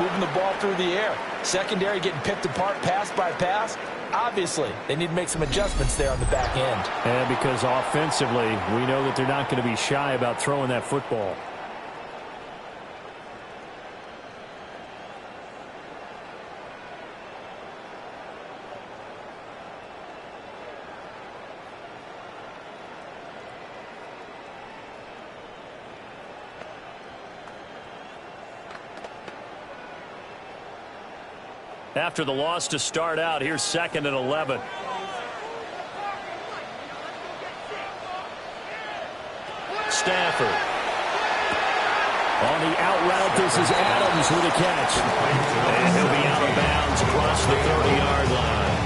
moving the ball through the air. Secondary getting picked apart pass by pass. Obviously, they need to make some adjustments there on the back end. And because offensively, we know that they're not going to be shy about throwing that football. After the loss to start out, here's 2nd and 11. Stafford. On the out route, this is Adams with a catch. And he'll be out of bounds across the 30-yard line.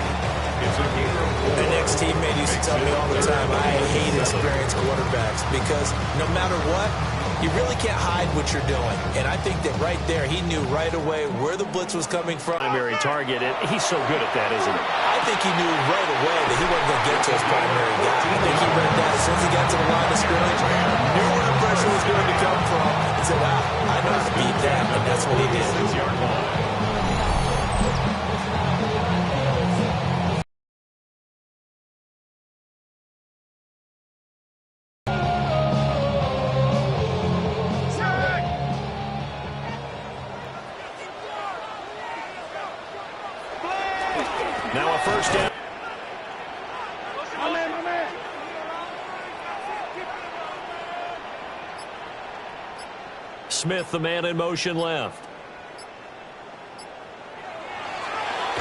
An ex-teammate used to tell me all the time, I hate experienced quarterbacks because no matter what, you really can't hide what you're doing. And I think that right there, he knew right away where the blitz was coming from. Primary target, and he's so good at that, isn't he? I think he knew right away that he wasn't going to get to his primary guy. I think he read that as soon as he got to the line of scrimmage, knew where the pressure was going to come from, and said, I know how to beat that, and that's what he did. Now a first down. Smith, the man in motion left.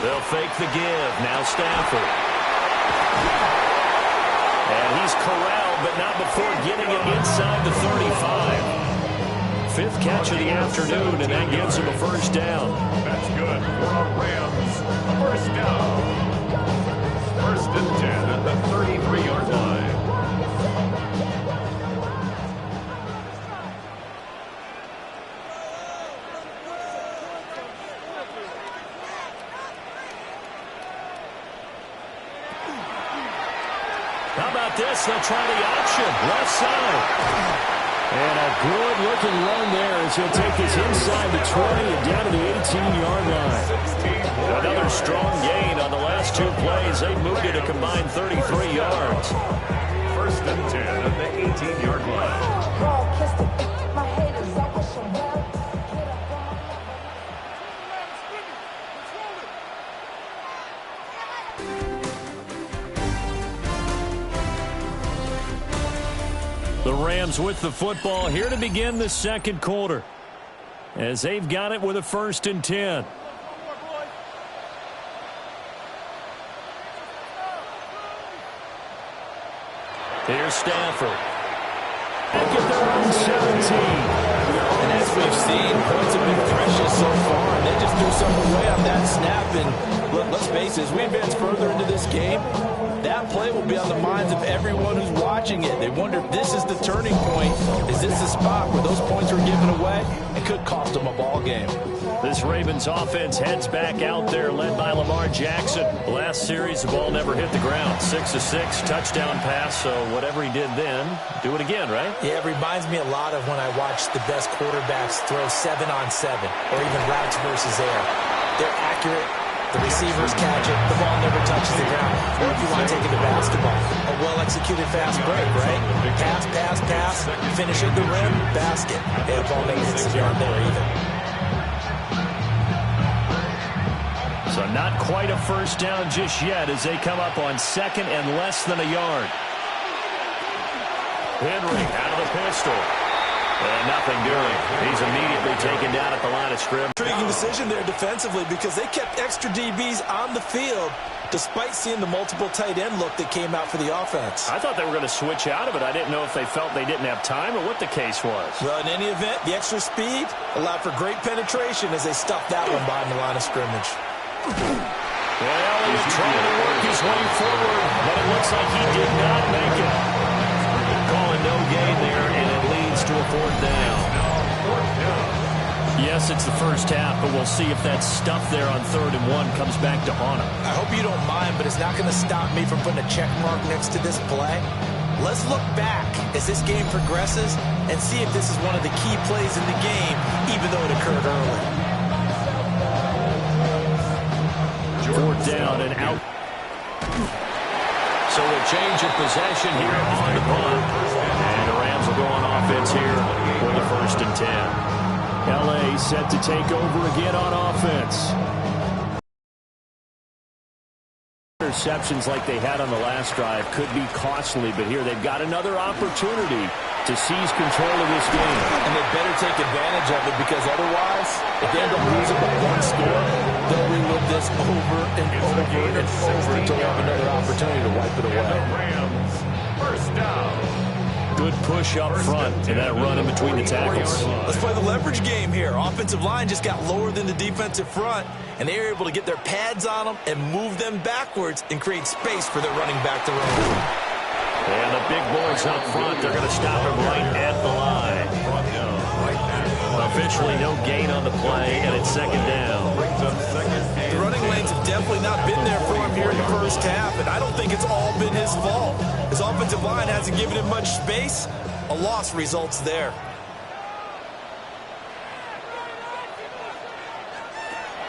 They'll fake the give. Now Stafford. And he's corralled, but not before getting it inside the 35. 5th catch of the afternoon, and that gives him a first down. That's good for a Rams first down. 1st and 10 at the 33-yard line. How about this? They'll try the option. Left side. And a good-looking run there as he'll take this inside the 20 and down to the 18-yard line. Another strong gain on the last 2 plays. They moved it a combined 33 yards. 1st and 10 at the 18-yard line. The Rams with the football here to begin the 2nd quarter, as they've got it with a 1st and 10. Here's Stafford. Back at their own 17. And as we've seen, points have been precious so far, and they just threw something away on that snap. And look, let's face it, as we advance further into this game, that play will be on the minds of everyone who's watching it. They wonder if this is the turning point. Is this the spot where those points were given away and could cost them a ball game? This Ravens offense heads back out there, led by Lamar Jackson. Last series, the ball never hit the ground. 6 of 6, touchdown pass. So whatever he did then, do it again, right? Yeah, it reminds me a lot of when I watched the best quarterbacks throw 7-on-7 or even routes versus air. They're accurate. The receivers catch it. The ball never touches the ground. Or if you want to take it to basketball, a well-executed fast break, right? Pass, pass, pass. Finish at the rim, basket. And the ball never hits the ground there either. So not quite a first down just yet as they come up on 2nd and less than a yard. Henry out of the pistol. And nothing doing. He's immediately taken down at the line of scrimmage. Intriguing decision there defensively because they kept extra DBs on the field despite seeing the multiple tight end look that came out for the offense. I thought they were going to switch out of it. I didn't know if they felt they didn't have time or what the case was. Well, in any event, the extra speed allowed for great penetration as they stuffed that one behind the line of scrimmage. Well, he was trying to work his way forward, but it looks like he did not make it. Calling no gain there, and it leads to a 4th down. Yes, it's the first half, but we'll see if that stuff there on 3rd and 1 comes back to haunt him. I hope you don't mind, but it's not going to stop me from putting a check mark next to this play. Let's look back as this game progresses and see if this is one of the key plays in the game, even though it occurred early. change of possession here on the punt. And the Rams will go on offense here for the 1st and 10. L.A. set to take over again on offense. Interceptions like they had on the last drive could be costly, but here they've got another opportunity to seize control of this game. And they better take advantage of it, because otherwise, if they end up losing by 1 score, they'll relive this over and over and over until they have another opportunity to wipe it away. Rams, 1st down. Good push up front and that run in between the tackles. Let's play the leverage game here. Offensive line just got lower than the defensive front, and they were able to get their pads on them and move them backwards and create space for their running back to run. And the big boys up front, they're going to stop him right at the line. Officially no gain on the play, and it's 2nd down. The running lanes have definitely not been there for him here in the 1st half, and I don't think it's all been his fault. His offensive line hasn't given him much space. A loss results there.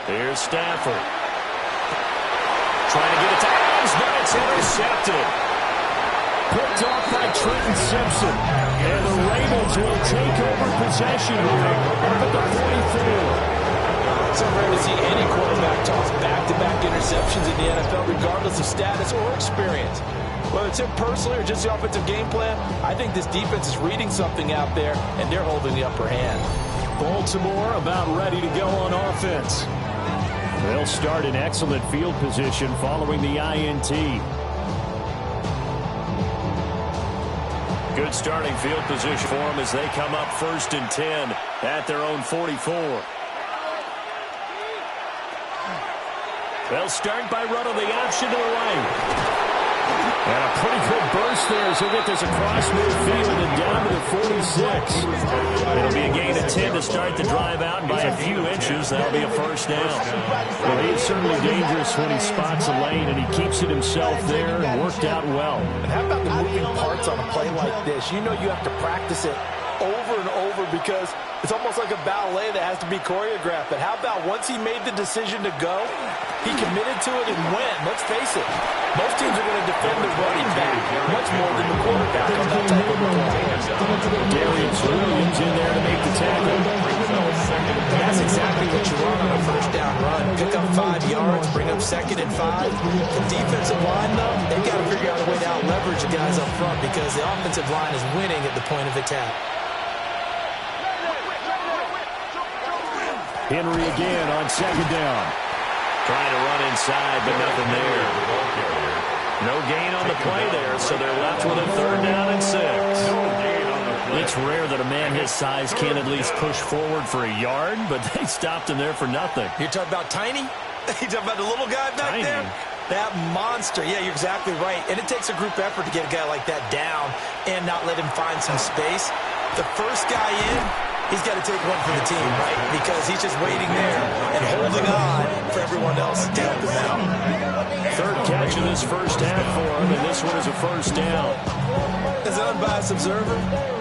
Here's Stafford. Trying to get it to Adams, but it's intercepted. Picked off by Trenton Simpson. And the Ravens will take over possession here up at the 44. It's so rare to see any quarterback toss back-to-back interceptions in the NFL, regardless of status or experience. Whether it's him personally or just the offensive game plan, I think this defense is reading something out there, and they're holding the upper hand. Baltimore about ready to go on offense. They'll start in excellent field position following the INT. Good starting field position for them as they come up 1st and 10 at their own 44. They'll start by running the option to the right. And a pretty good burst there as he'll get this across midfield and down to the 46. It'll be a gain of 10 to start the drive out, and by a few inches, that'll be a 1st down. Well, he is certainly dangerous when he spots a lane, and he keeps it himself there and worked out well. And how about the moving parts on a play like this? You know you have to practice it over and over, because it's almost like a ballet that has to be choreographed. But how about once he made the decision to go, he committed to it and went. Let's face it, most teams are going to defend the running back much more than the quarterback on that type of play. Darius Williams in there to make the tackle. That's exactly what you want on a 1st down run. Pick up 5 yards, bring up 2nd and 5. The defensive line, though, they've got to figure out a way to out-leverage the guys up front, because the offensive line is winning at the point of attack. Henry again on 2nd down. Trying to run inside, but nothing there. No gain on the play there, so they're left with a 3rd down and 6. It's rare that a man his size can't at least push forward for a yard, but they stopped him there for nothing. You're talking about Tiny? You're talking about the little guy back there? That monster. Yeah, you're exactly right. And it takes a group effort to get a guy like that down and not let him find some space. The first guy in, he's got to take one for the team, right? Because he's just waiting there and holding on for everyone else to help him out. 3rd catch of this 1st half for him, and this one is a 1st down. As an unbiased observer,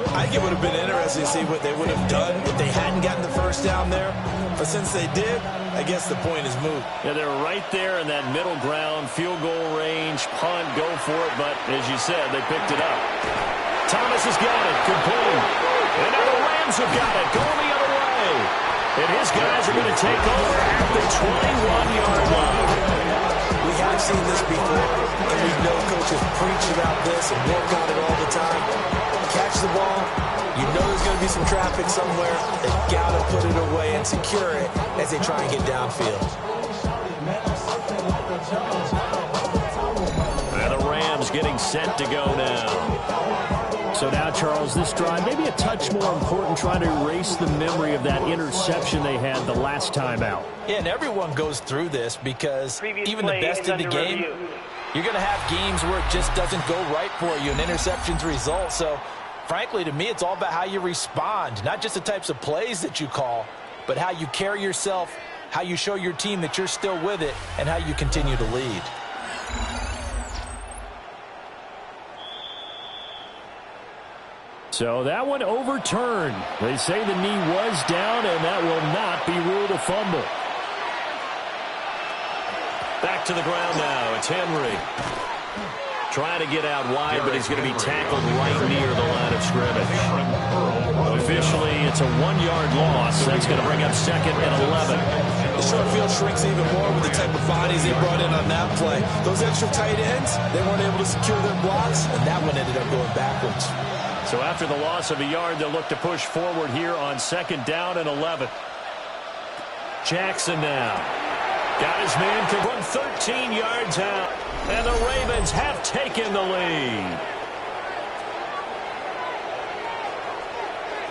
I think it would have been interesting to see what they would have done if they hadn't gotten the 1st down there. But since they did, I guess the point is moot. Yeah, they're right there in that middle ground, field goal range, punt, go for it. But as you said, they picked it up. Thomas has got it, complete. And now the Rams have got it, going the other way. And his guys are going to take over at the 21-yard line. We have seen this before, and we know coaches preach about this and work on it all the time. Catch the ball. You know there's going to be some traffic somewhere. They've got to put it away and secure it as they try and get downfield. And the Rams getting set to go now. So now, Charles, this drive maybe a touch more important, trying to erase the memory of that interception they had the last time out. Yeah, and everyone goes through this, because even the best in the game, you're going to have games where it just doesn't go right for you and interceptions result. So, frankly, to me, it's all about how you respond, not just the types of plays that you call, but how you carry yourself, how you show your team that you're still with it, and how you continue to lead. So that one overturned. They say the knee was down, and that will not be ruled a fumble. Back to the ground now. It's Henry. Trying to get out wide, but he's going to be tackled right near the line of scrimmage. Officially, it's a 1-yard loss. That's going to bring up 2nd and 11. The short field shrinks even more with the type of bodies they brought in on that play. Those extra tight ends, they weren't able to secure their blocks, and that one ended up going backwards. So after the loss of a yard, they'll look to push forward here on 2nd down and 11. Jackson now. Got his man to run 13 yards out. And the Ravens have taken the lead.